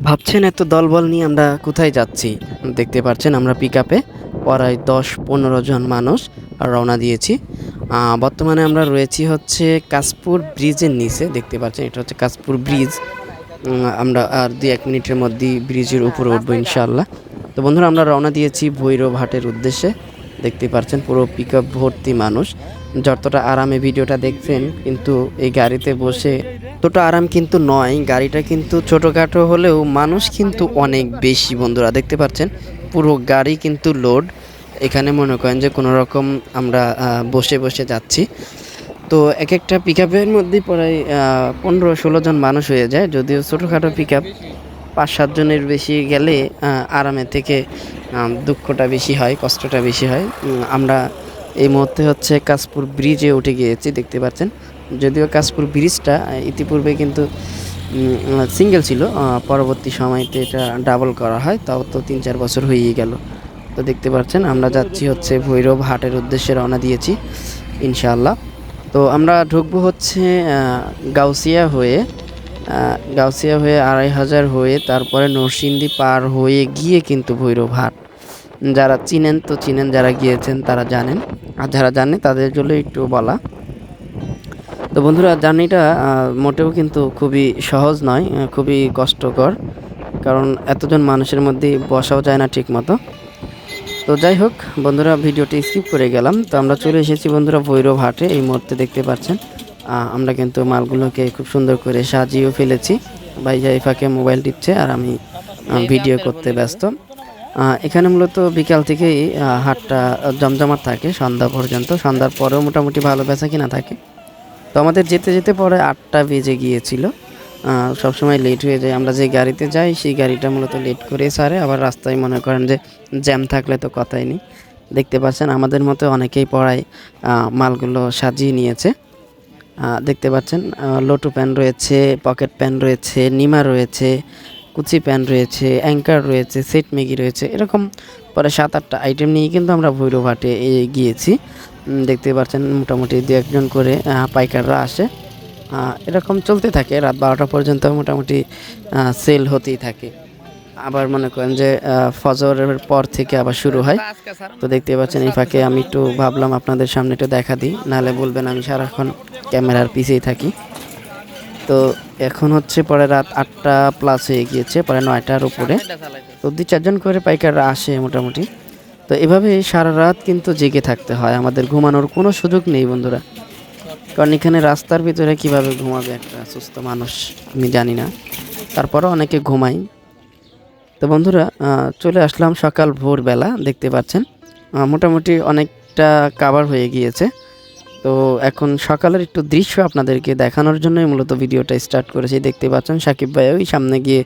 ভাবছেন এত দলবল নিয়ে আমরা কোথায় যাচ্ছি? দেখতে পাচ্ছেন আমরা পিকআপে প্রায় ১০-১৫ জন মানুষ রওনা দিয়েছি। বর্তমানে আমরা রয়েছি হচ্ছে কাশপুর ব্রিজের নিচে। দেখতে পাচ্ছেন এটা হচ্ছে কাশপুর ব্রিজ। আমরা আর ২-১ মিনিটের মধ্যেই ব্রিজের উপরে উঠবো ইনশাআল্লাহ। তো বন্ধুরা আমরা রওনা দিয়েছি ভৈরবহাটের উদ্দেশ্যে। দেখতে পাচ্ছেন পুরো পিকআপ ভর্তি মানুষ। যতটা আরামে ভিডিওটা দেখছেন কিন্তু এই গাড়িতে বসে ততটা আরাম কিন্তু নয়। গাড়িটা কিন্তু ছোটোখাটো হলেও মানুষ কিন্তু অনেক বেশি বন্ধুরা। দেখতে পাচ্ছেন পুরো গাড়ি কিন্তু লোড। এখানে মনে করেন যে কোনো রকম আমরা বসে বসে যাচ্ছি। তো এক একটা পিকআপের মধ্যে প্রায় ১৫-১৬ জন মানুষ হয়ে যায়। যদিও ছোটোখাটো পিকআপ ৫-৭ জনের বেশি গেলে আরামের থেকে দুঃখটা বেশি হয়, কষ্টটা বেশি হয়। আমরা এই মুহূর্তে হচ্ছে কাশপুর ব্রিজে উঠে গিয়েছি। দেখতে পাচ্ছেন যদিও কাশপুর ব্রিজটা ইতিপূর্বে কিন্তু সিঙ্গেল ছিল, পরবর্তী সময়তে এটা ডাবল করা হয়, তাও তো ৩-৪ বছর হয়েই গেল। তো দেখতে পাচ্ছেন আমরা যাচ্ছি হচ্ছে ভৈরবহাটের উদ্দেশ্যে রওনা দিয়েছি ইনশাআল্লাহ। তো আমরা ঢুকবো হচ্ছে গাউসিয়া হয়ে ২৫০০ হয়ে তারপরে নরসিংদী পার হয়ে গিয়ে কিন্তু ভৈরবহাট। যারা চিনেন তো চিনেন, যারা গিয়েছেন তারা জানেন, আর যারা জানে তাদের জন্য একটু বলা। তো বন্ধুরা জার্নিটা মোটেও কিন্তু খুবই সহজ নয়, খুবই কষ্টকর, কারণ এতজন মানুষের মধ্যে বসাও যায় না ঠিক মতো। তো যাই হোক বন্ধুরা, ভিডিওটি স্কিপ করে গেলাম। তো আমরা চলে এসেছি বন্ধুরা ভৈরবহাটে। এই মুহূর্তে দেখতে পাচ্ছেন আমরা কিন্তু মালগুলোকে খুব সুন্দর করে সাজিয়েও ফেলেছি। ভাইয়া এই ফাঁকে মোবাইল টিপছে আর আমি ভিডিও করতে ব্যস্ত। এখানে মূলত বিকাল থেকেই হাটটা জমজমাট থাকে সন্ধ্যা পর্যন্ত। সন্ধ্যার পরেও মোটামুটি ভালো বেচা কিনা থাকে। তো আমাদের যেতে যেতে পরে ৮টা বেজে গিয়েছিল। সবসময় লেট হয়ে যায়। আমরা যে গাড়িতে যাই সেই গাড়িটা মূলত লেট করে ছাড়ে। আবার রাস্তায় মনে করেন যে জ্যাম থাকলে তো কথাই নেই। দেখতে পাচ্ছেন আমাদের মতো অনেকেই পড়ায় মালগুলো সাজিয়ে নিয়েছে। দেখতে পাচ্ছেন লোটু প্যান রয়েছে, পকেট প্যান রয়েছে, নিমা রয়েছে, কুচি প্যান রয়েছে, অ্যাঙ্কার রয়েছে, সেট ম্যাগি রয়েছে। এরকম পরে ৭-৮টা আইটেম নিয়ে কিন্তু আমরা ভৈরবহাটে গিয়েছি। দেখতে পাচ্ছেন মোটামুটি ২-১ জন করে পাইকাররা আসে। এরকম চলতে থাকে রাত ১২টা পর্যন্ত মোটামুটি সেল হতেই থাকে। আবার মনে করেন যে ফজরের পর থেকে আবার শুরু হয়। তো দেখতে পাচ্ছেন এই ফাঁকে আমি একটু ভাবলাম আপনাদের সামনে একটু দেখা দিই, নাহলে বলবেন আমি সারাক্ষণ ক্যামেরার পিছেই থাকি। তো এখন হচ্ছে পরে রাত ৮টা প্লাস হয়ে গিয়েছে, পরে ৯টার উপরে। তো ২-৪ জন করে পাইকাররা আসে মোটামুটি। তো এভাবে সারা রাত কিন্তু জেগে থাকতে হয়, আমাদের ঘুমানোর কোনো সুযোগ নেই বন্ধুরা। কারণ এখানে রাস্তার ভিতরে কিভাবে ঘুমাবে একটা সুস্থ মানুষ আমি জানি না, তারপরেও অনেকে ঘুমাই। তো বন্ধুরা চলে আসলাম সকাল ভোরবেলা। দেখতে পাচ্ছেন মোটামুটি অনেকটা কাভার হয়ে গিয়েছে। তো এখন সকালের একটু দৃশ্য আপনাদেরকে দেখানোর জন্যই মূলত ভিডিওটা স্টার্ট করেছি। দেখতে পাচ্ছেন সাকিব ভাই ওই সামনে গিয়ে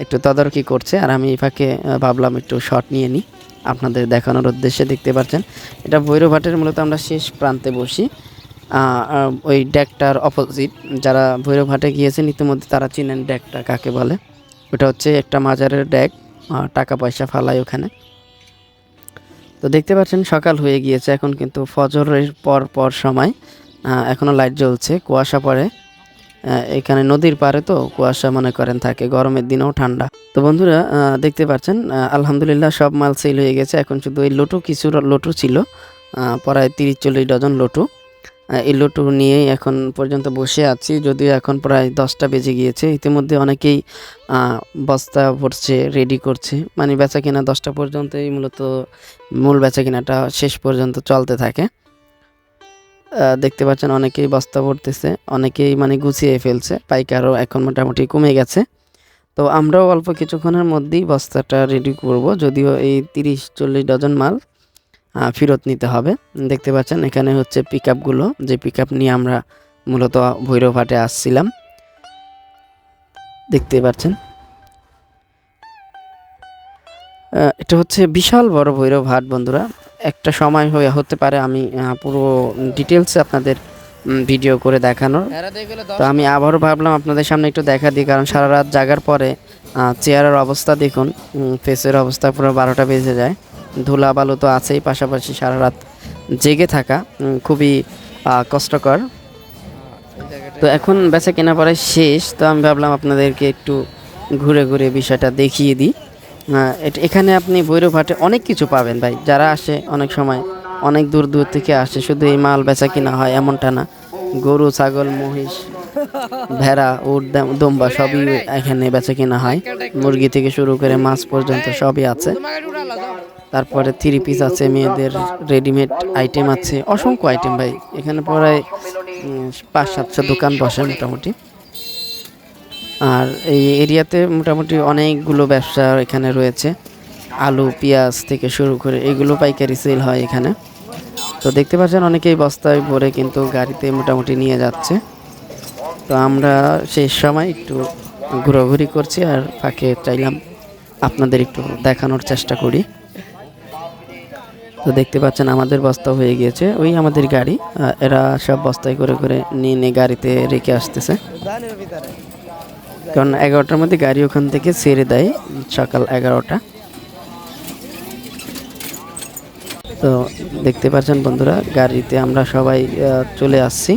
একটু তদারকি করছে, আর আমি এই ফাঁকে ভাবলাম একটু শট নিয়ে নিই আপনাদের দেখানোর উদ্দেশ্যে। দেখতে পাচ্ছেন এটা ভৈরবহাটের মূলত আমরা শেষ প্রান্তে বসি, ওই ড্যাকটার অপোজিট। যারা ভৈরবহাটে গিয়েছেন ইতিমধ্যে তারা চিনেন ড্যাকটা কাকে বলে। ওটা হচ্ছে একটা মাজারের ড্যাক, টাকা পয়সা ফালায় ওখানে। তো দেখতে পাচ্ছেন সকাল হয়ে গিয়েছে, এখন কিন্তু ফজরের পর সময়, এখনও লাইট জ্বলছে, কুয়াশা পড়ে। এখানে নদীর পাড়ে তো কুয়াশা মনে করেন থাকে, গরমের দিনেও ঠান্ডা। তো বন্ধুরা দেখতে পাচ্ছেন আলহামদুলিল্লাহ সব মাল সেল হয়ে গেছে। এখন শুধু এই লটু, কিছু লটু ছিল প্রায় ৩০-৪০ ডজন লটু। এই লটু নিয়েই এখন পর্যন্ত বসে আছি, যদিও এখন প্রায় 10টা বেজে গিয়েছে। ইতিমধ্যে অনেকেই বস্তা ভরছে, রেডি করছে, মানে বেচা কিনা 10টা পর্যন্তই মূলত মূল বেচা কিনাটা শেষ পর্যন্ত চলতে থাকে। দেখতে পাচ্ছেন অনেকেই বস্তা ভরতেছে, অনেকেই মানে গুছিয়ে ফেলছে, পাইকারও এখন মোটামুটি কমে গেছে। তো আমরাও অল্প কিছুক্ষণের মধ্যেই বস্তাটা রেডি করব, যদিও এই 30-40 ডজন মাল ফেরত নিতে হবে। দেখতে পাচ্ছেন এখানে হচ্ছে পিকআপগুলো, যে পিকআপ নিয়ে আমরা মূলত ভৈরবহাটে আসছিলাম। দেখতে পাচ্ছেন এটা হচ্ছে বিশাল বড় ভৈরবহাট বন্ধুরা। একটা সময় হতে পারে আমি পুরো ডিটেলসে আপনাদের ভিডিও করে দেখানোর। তো আমি আবারও ভাবলাম আপনাদের সামনে একটু দেখা দিই, কারণ সারা রাত জাগার পরে চেয়ারের অবস্থা দেখুন, ফেসের অবস্থা পুরো 12টা বেজে যায়। ধুলা বালু তো আছেই, পাশাপাশি সারা রাত জেগে থাকা খুবই কষ্টকর। তো এখন বেচা কেনা পরে শেষ, তো আমি ভাবলাম আপনাদেরকে একটু ঘুরে ঘুরে বিষয়টা দেখিয়ে দিই। এখানে আপনি ভৈরবহাটে অনেক কিছু পাবেন ভাই। যারা আসে অনেক সময় অনেক দূর দূর থেকে আসে, শুধু এই মাল বেচা কিনা হয় এমনটা না। গরু, ছাগল, মহিষ, ভেড়া, উট, দম্বা সবই এখানে বেচা কিনা হয়। মুরগি থেকে শুরু করে মাছ পর্যন্ত সবই আছে। তারপরে থ্রি পিস আছে, মেয়েদের রেডিমেড আইটেম আছে, অসংখ্য আইটেম ভাই। এখানে প্রায় 500-700 দোকান বসে মোটামুটি। আর এই এরিয়াতে মোটামুটি অনেকগুলো ব্যবসা এখানে রয়েছে। আলু, পেঁয়াজ থেকে শুরু করে এগুলো পাইকারি সেল হয় এখানে। তো দেখতে পাচ্ছেন অনেকেই বস্তায় ভরে কিন্তু গাড়িতে মোটামুটি নিয়ে যাচ্ছে। তো আমরা সেই সময় একটু ঘোরাঘুরি করছি আর ফাঁকে চাইলাম আপনাদের একটু দেখানোর চেষ্টা করি। তো দেখতে পাচ্ছেন আমাদের বস্তা হয়ে গিয়েছে, ওই আমাদের গাড়ি। এরা সব বস্তায় করে করে নিয়ে নিয়ে গাড়িতে রেখে আসতেছে, কারণ 11টার মধ্যে গাড়ি ওখান থেকে ছেড়ে দেয়, সকাল 11টা। তো দেখতে পাচ্ছেন বন্ধুরা, গাড়িতে আমরা সবাই চলে আসছি।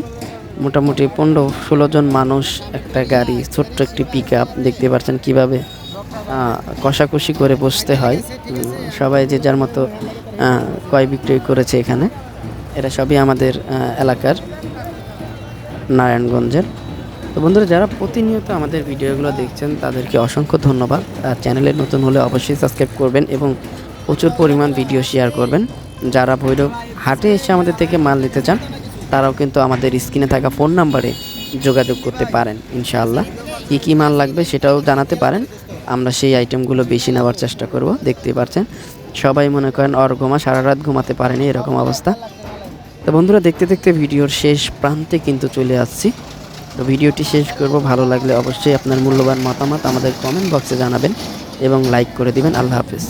মোটামুটি 15-16 জন মানুষ একটা গাড়ি, ছোট্ট একটি পিক আপ। দেখতে পাচ্ছেন কীভাবে কষাকষি করে বসতে হয়। সবাই যে যার মতো ক্রয় বিক্রয় করেছে এখানে। এরা সবই আমাদের এলাকার, নারায়ণগঞ্জের। তো বন্ধুরা, যারা প্রতিনিয়ত আমাদের ভিডিওগুলো দেখছেন তাদেরকে অসংখ্য ধন্যবাদ। আর চ্যানেলে নতুন হলে অবশ্যই সাবস্ক্রাইব করবেন এবং প্রচুর পরিমাণ ভিডিও শেয়ার করবেন। যারা ভৈরব হাটে এসে আমাদের থেকে মাল নিতে চান তারাও কিন্তু আমাদের স্ক্রিনে থাকা ফোন নাম্বারে যোগাযোগ করতে পারেন। ইনশাআল্লাহ কী কী মাল লাগবে সেটাও জানাতে পারেন, আমরা সেই আইটেমগুলো বেশি নেওয়ার চেষ্টা করব। দেখতে পাচ্ছেন সবাই মনে করেন সারা রাত ঘুমাতে পারেনি, এরকম অবস্থা। তো বন্ধুরা, দেখতে দেখতে ভিডিওর শেষ প্রান্তে কিন্তু চলে আসছি। তো ভিডিওটি শেষ করব, ভালো লাগলে অবশ্যই আপনার মূল্যবান মতামত আমাদের কমেন্ট বক্সে জানাবেন এবং লাইক করে দিবেন। আল্লাহ হাফেজ।